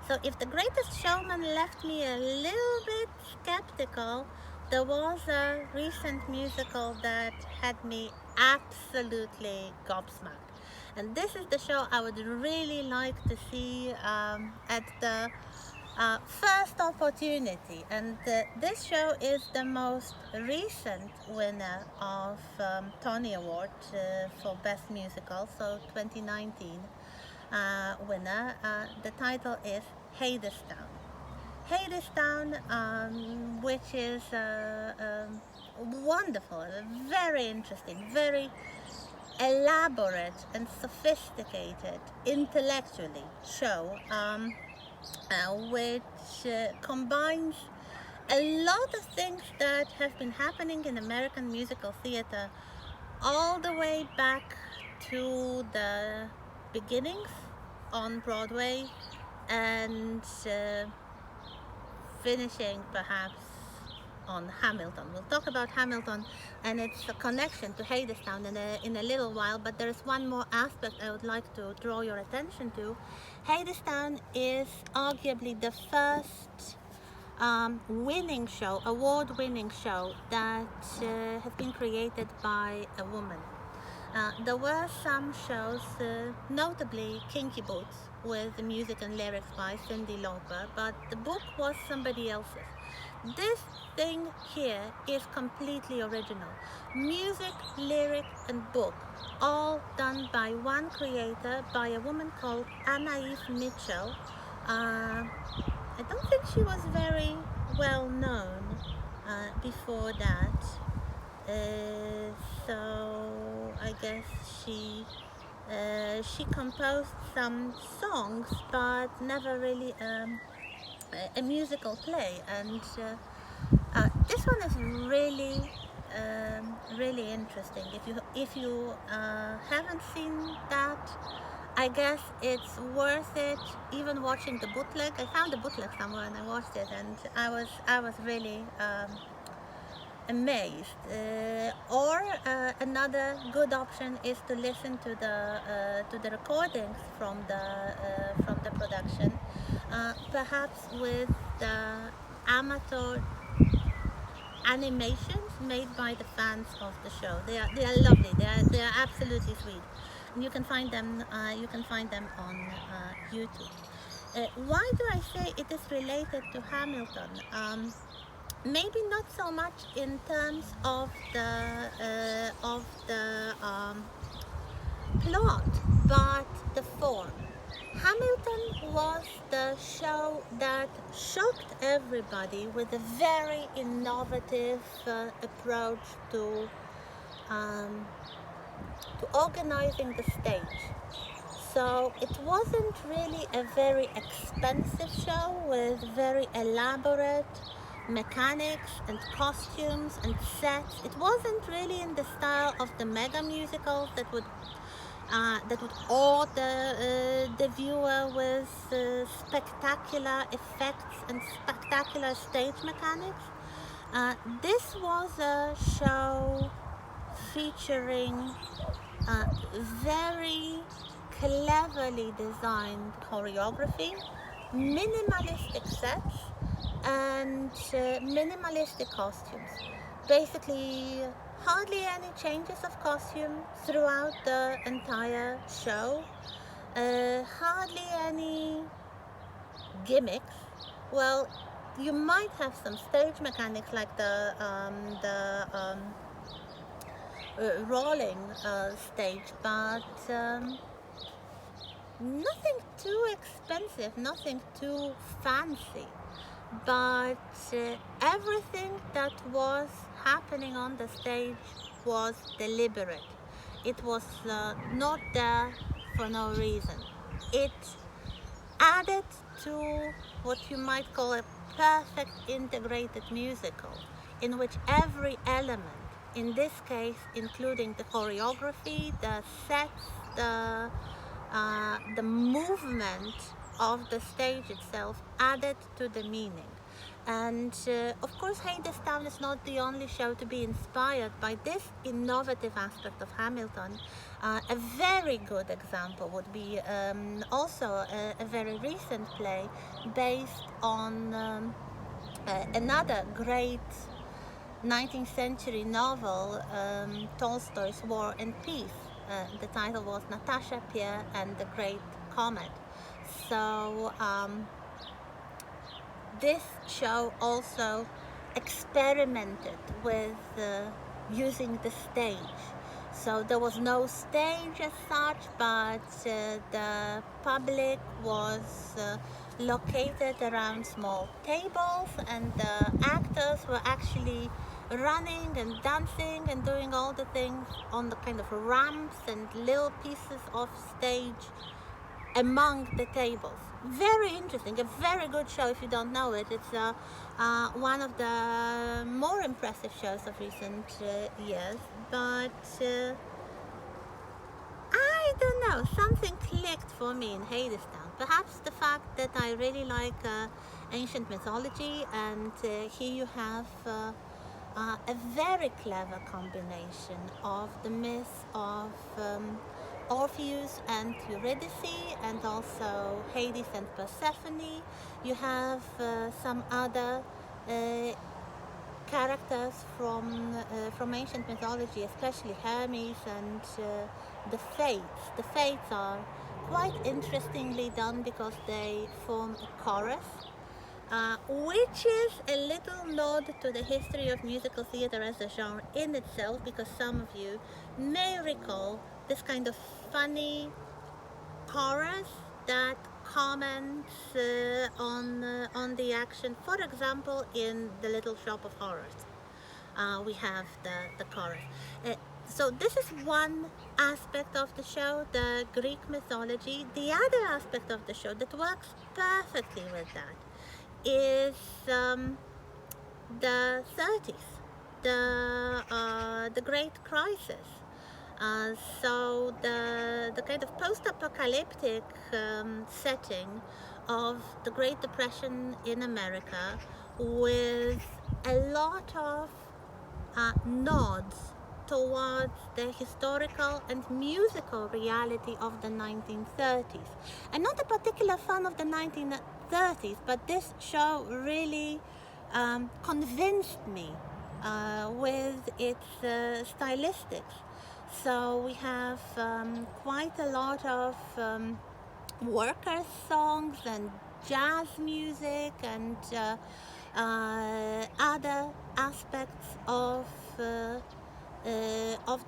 So if The Greatest Showman left me a little bit skeptical, there was a recent musical that had me absolutely gobsmacked. And this is the show I would really like to see at the first opportunity. And this show is the most recent winner of Tony Award for Best Musical, so 2019 winner. The title is Hadestown. Hadestown, which is wonderful, very interesting, very elaborate and sophisticated intellectually show, which combines a lot of things that have been happening in American musical theater all the way back to the beginnings on Broadway and finishing perhaps on Hamilton. We'll talk about Hamilton and its connection to Hadestown in a little while, but there is one more aspect I would like to draw your attention to. Hadestown is arguably the first winning show, award-winning show that has been created by a woman. There were some shows, notably Kinky Boots, with the music and lyrics by Cyndi Lauper, but the book was somebody else's. This thing here is completely original. Music, lyric, and book, all done by one creator, by a woman called Anais Mitchell. I don't think she was very well known before that. So I guess she composed some songs, but never really a musical play. And this one is really interesting. If you haven't seen that, I guess it's worth it. Even watching the bootleg, I found the bootleg somewhere and I watched it, and I was really amazed. Or another good option is to listen to the recordings from the production, perhaps with the amateur animations made by the fans of the show. They are lovely. They are absolutely sweet, and you can find them on YouTube. Why do I say it is related to Hamilton? Maybe not so much in terms of the plot, but the form. Hamilton was the show that shocked everybody with a very innovative approach to organizing the stage. So it wasn't really a very expensive show with very elaborate mechanics and costumes and sets. It wasn't really in the style of the mega musicals that would awe the viewer with spectacular effects and spectacular stage mechanics. This was a show featuring very cleverly designed choreography, minimalistic sets, and minimalistic costumes. Basically, hardly any changes of costume throughout the entire show. Hardly any gimmicks. Well, you might have some stage mechanics like the rolling stage, but nothing too expensive, nothing too fancy. But everything that was happening on the stage was deliberate. It was not there for no reason. It added to what you might call a perfect integrated musical, in which every element, in this case including the choreography, the sets, the movement of the stage itself, added to the meaning. And of course, Hadestown is not the only show to be inspired by this innovative aspect of Hamilton. A very good example would be also a very recent play based on another great 19th century novel, Tolstoy's War and Peace. The title was Natasha, Pierre, and the Great Comet. So this show also experimented with using the stage. So there was no stage as such, but the public was located around small tables, and the actors were actually running and dancing and doing all the things on the kind of ramps and little pieces of stage among the tables. Very interesting, a very good show if you don't know it. It's one of the more impressive shows of recent years, but I don't know, something clicked for me in Hadestown. Perhaps the fact that I really like ancient mythology, and here you have a very clever combination of the myth of Orpheus and Eurydice, and also Hades and Persephone. You have some other characters from ancient mythology, especially Hermes and the Fates. The Fates are quite interestingly done because they form a chorus, which is a little nod to the history of musical theater as a genre in itself, because some of you may recall this kind of funny chorus that comments on the action. For example, in The Little Shop of Horrors, we have the chorus. So this is one aspect of the show, the Greek mythology. The other aspect of the show that works perfectly with that is the 30s, the Great Crisis. So the kind of post-apocalyptic setting of the Great Depression in America, with a lot of nods towards the historical and musical reality of the 1930s. I'm not a particular fan of the 1930s, but this show really convinced me with its stylistics. So we have quite a lot of workers' songs and jazz music and other aspects of the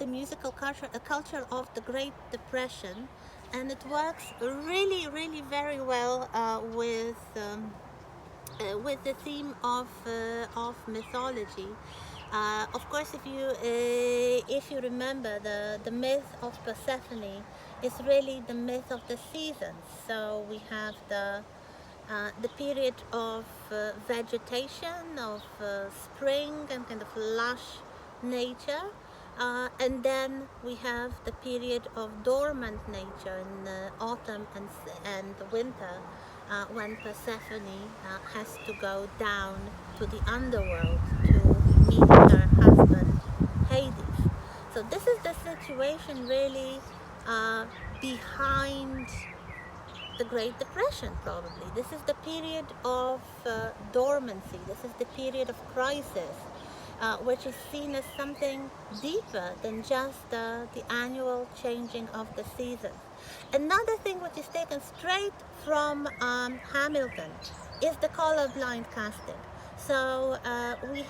musical culture of the Great Depression, and it works really, really very well with the theme of mythology. Of course, if you remember, the myth of Persephone is really the myth of the seasons. So we have the period of vegetation, of spring and kind of lush nature, and then we have the period of dormant nature in autumn and winter, when Persephone has to go down to the underworld to meet her husband Hades. So this is the situation really behind the Great Depression, probably. This is the period of dormancy. This is the period of crisis, which is seen as something deeper than just the annual changing of the seasons. Another thing which is taken straight from Hamilton is the colorblind casting. So we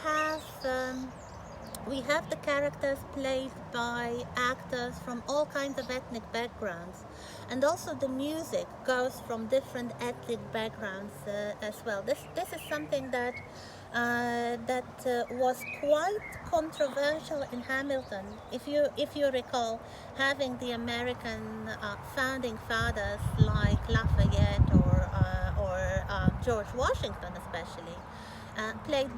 have the characters played by actors from all kinds of ethnic backgrounds, and also the music goes from different ethnic backgrounds as well. This is something that was quite controversial in Hamilton. If you recall, having the American founding fathers like Lafayette or George Washington especially, played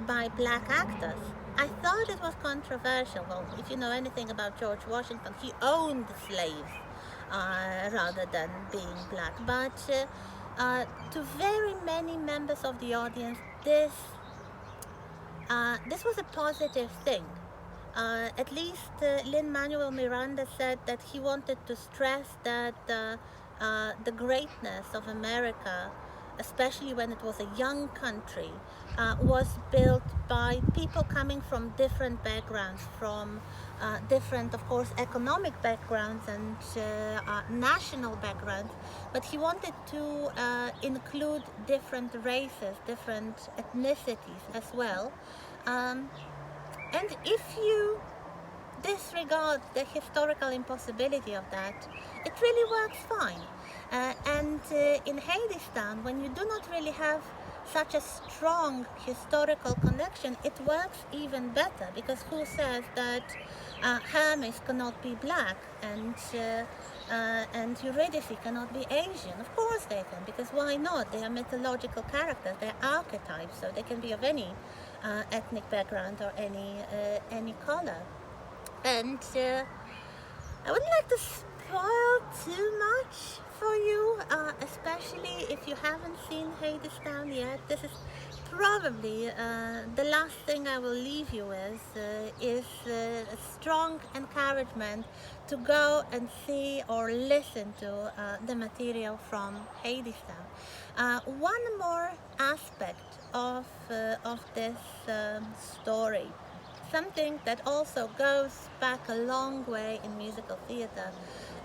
by black actors. I thought it was controversial. Well, if you know anything about George Washington, he owned slaves rather than being black. But to very many members of the audience, this this was a positive thing. At least Lin-Manuel Miranda said that he wanted to stress that the greatness of America, especially when it was a young country, was built by people coming from different backgrounds, from different, of course, economic backgrounds and national backgrounds, but he wanted to include different races, different ethnicities as well. Um, and if you disregard the historical impossibility of that, it really works fine. And in Hadestown, when you do not really have such a strong historical connection, it works even better, because who says that Hermes cannot be black and Eurydice cannot be Asian? Of course they can, because why not? They are mythological characters, they are archetypes, so they can be of any ethnic background or any color. And I wouldn't like to spoil too much for you, especially if you haven't seen Hadestown yet. This is probably the last thing I will leave you with, is a strong encouragement to go and see or listen to the material from Hadestown. One more aspect of this story, something that also goes back a long way in musical theater,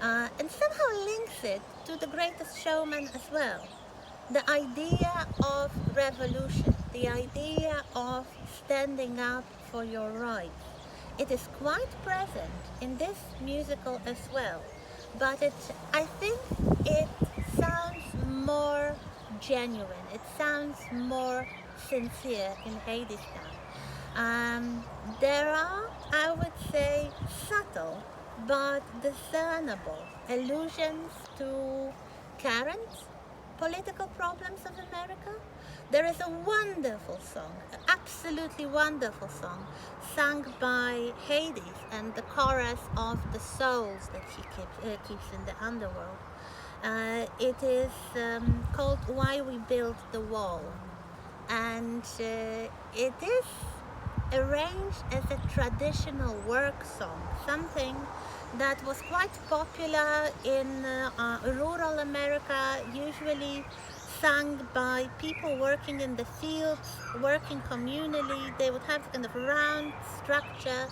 and somehow links it to The Greatest Showman as well. The idea of revolution, the idea of standing up for your rights. It is quite present in this musical as well, but I think it sounds more genuine, it sounds more sincere in Hadestown. There are, I would say, subtle but discernible allusions to current political problems of America. There is a wonderful song, absolutely wonderful song, sung by Hades and the chorus of the souls that he keeps in the underworld. It is called Why We Built the Wall, and it is arranged as a traditional work song, something that was quite popular in rural America, usually sung by people working in the fields, working communally. They would have kind of round structure,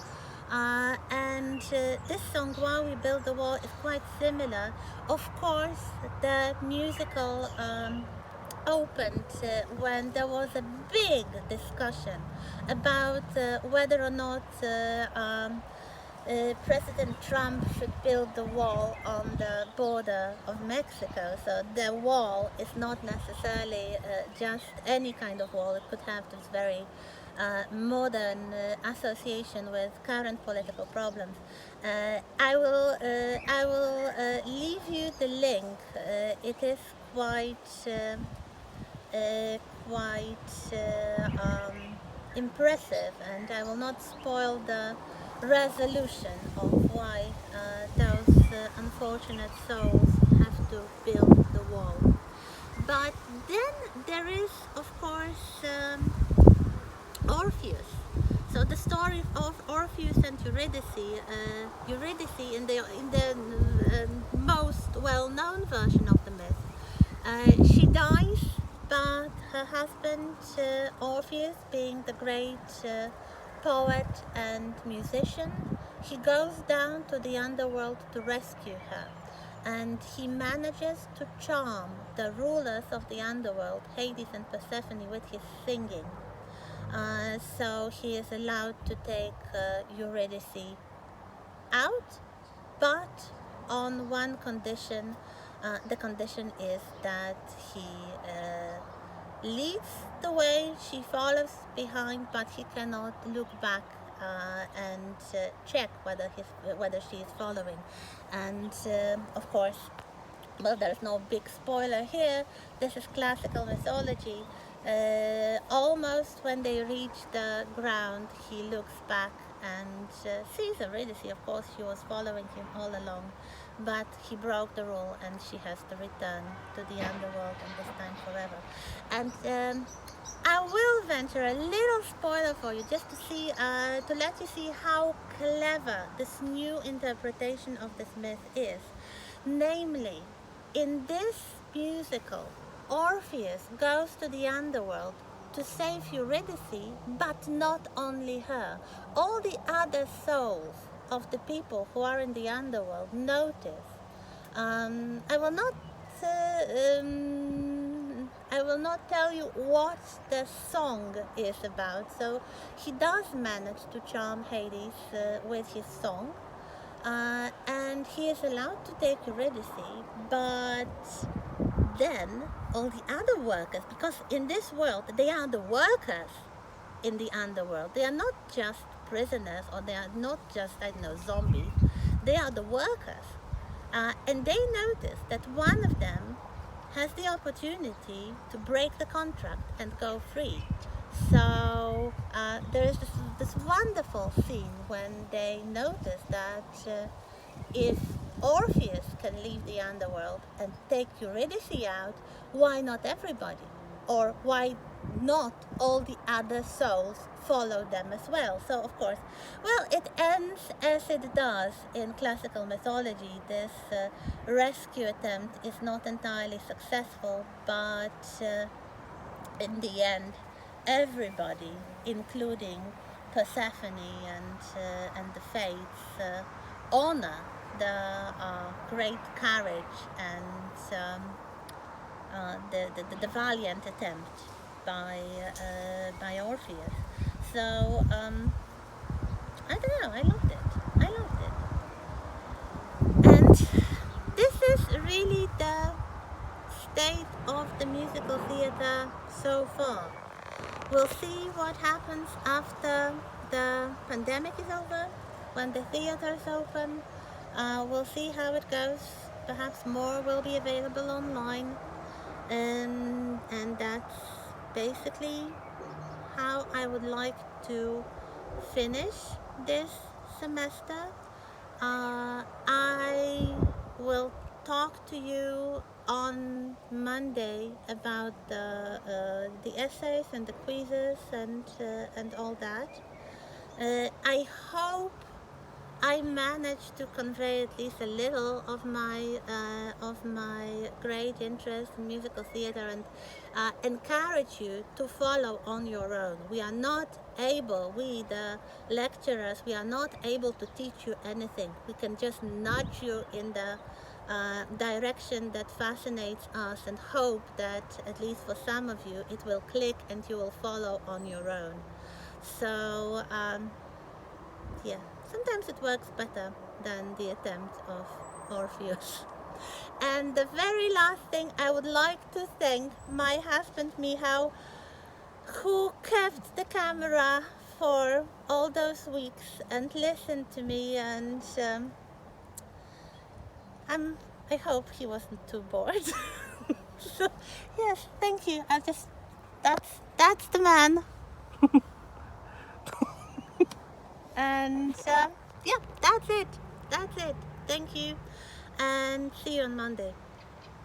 and this song, While We Build the Wall, is quite similar. Of course, the musical opened when there was a big discussion about whether or not President Trump should build the wall on the border of Mexico. So the wall is not necessarily just any kind of wall. It could have this very modern association with current political problems. I will leave you the link. It is quite impressive, and I will not spoil the resolution of why those unfortunate souls have to build the wall. But then there is, of course, Orpheus. So the story of Orpheus and Eurydice. Eurydice, in the most well-known version of the myth, she dies, but her husband Orpheus, being the great poet and musician, he goes down to the underworld to rescue her, and he manages to charm the rulers of the underworld, Hades and Persephone, with his singing. So he is allowed to take Eurydice out, but on one condition. The condition is that he leads the way, she follows behind, but he cannot look back and check whether she is following. And of course, well, there's no big spoiler here. This is classical mythology. Almost when they reach the ground, he looks back and sees Eurydice. Of course, she was following him all along. but he broke the rule and she has to return to the underworld, and this time forever. And I will venture a little spoiler for you, just to see, to let you see how clever this new interpretation of this myth is. Namely, in this musical, Orpheus goes to the underworld to save Eurydice, but not only her. All the other souls of the people who are in the underworld notice. I will not. I will not tell you what the song is about. So he does manage to charm Hades with his song, and he is allowed to take Eurydice, but then all the other workers, because in this world they are the workers in the underworld. They are not just prisoners, or they are not just, I don't know, zombies. They are the workers. And they notice that one of them has the opportunity to break the contract and go free. So there is this wonderful scene when they notice that if Orpheus can leave the underworld and take Eurydice out, why not everybody? Or why not all the other souls follow them as well? So of course, well, it ends as it does in classical mythology. This rescue attempt is not entirely successful, but in the end, everybody, including Persephone and the Fates, honor the great courage and the valiant attempt by Orpheus. So I don't know. I loved it. I loved it. And this is really the state of the musical theater so far. We'll see what happens after the pandemic is over, when the theater is open. We'll see how it goes. Perhaps more will be available online. And that's basically how I would like to finish this semester. I will talk to you on Monday about the essays and the quizzes and all that. I hope I managed to convey at least a little of my great interest in musical theater, and encourage you to follow on your own. We are not able, we the lecturers, we are not able to teach you anything. We can just nudge you in the direction that fascinates us, and hope that at least for some of you it will click and you will follow on your own. So yeah, sometimes it works better than the attempt of Orpheus. And the very last thing, I would like to thank my husband Michał, who kept the camera for all those weeks and listened to me, and I hope he wasn't too bored. So yes, thank you. That's the man. And yeah, that's it. Thank you, and see you on Monday.